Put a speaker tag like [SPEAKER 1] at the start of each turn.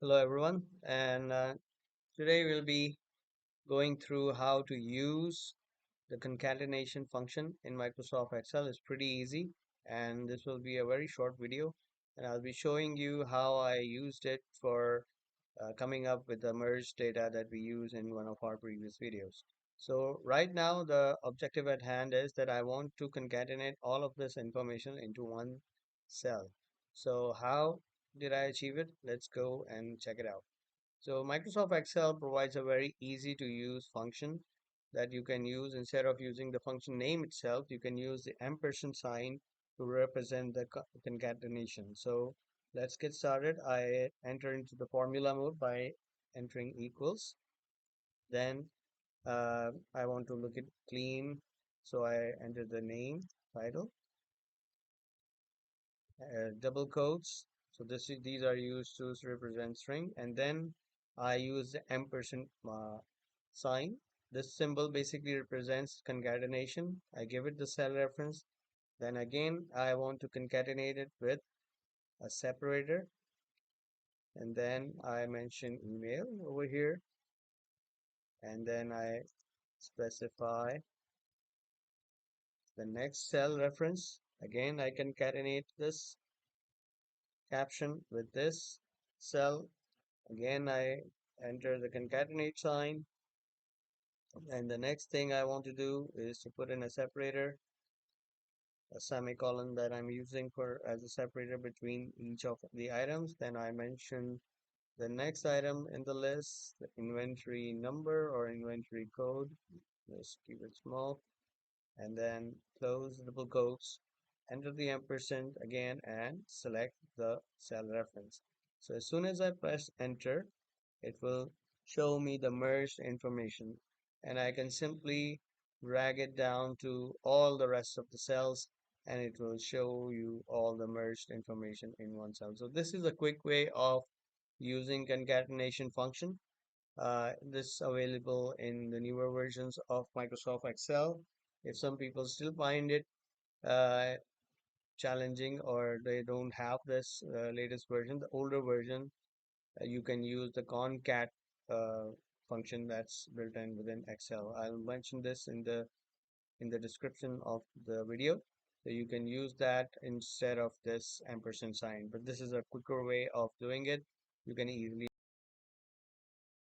[SPEAKER 1] Hello everyone, and today we'll be going through how to use the concatenation function in Microsoft Excel. It's pretty easy, and this will be a very short video, and I'll be showing you how I used it for coming up with the merged data that we use in one of our previous videos. So right now the objective at hand is that I want to concatenate all of this information into one cell. So how did I achieve it? Let's go and check it out. So Microsoft Excel provides a very easy to use function that you can use. Instead of using the function name itself, you can use the ampersand sign to represent the concatenation. So let's get started. I enter into the formula mode by entering equals. Then I want to look at clean. So I enter the name, title, double quotes. So these are used to represent string, and then I use the ampersand sign. This symbol basically represents concatenation. I give it the cell reference. Then again, I want to concatenate it with a separator, and then I mention email over here, and then I specify the next cell reference. Again, I concatenate this caption with this cell. Again, I enter the concatenate sign, and the next thing I want to do is to put in a separator, a semicolon that I'm using for as a separator between each of the items. Then I mention the next item in the list, the inventory number or inventory code. Just keep it small, and then close the double quotes, enter the ampersand again, and select the cell reference. So as soon as I press enter, it will show me the merged information, and I can simply drag it down to all the rest of the cells, and it will show you all the merged information in one cell. So this is a quick way of using concatenation function. This is available in the newer versions of Microsoft Excel. If some people still find it uh, challenging, or they don't have this latest version, the older version, you can use the concat uh, function that's built in within Excel. I'll mention this in the description of the video. So you can use that instead of this ampersand sign. But this is a quicker way of doing it. You can easily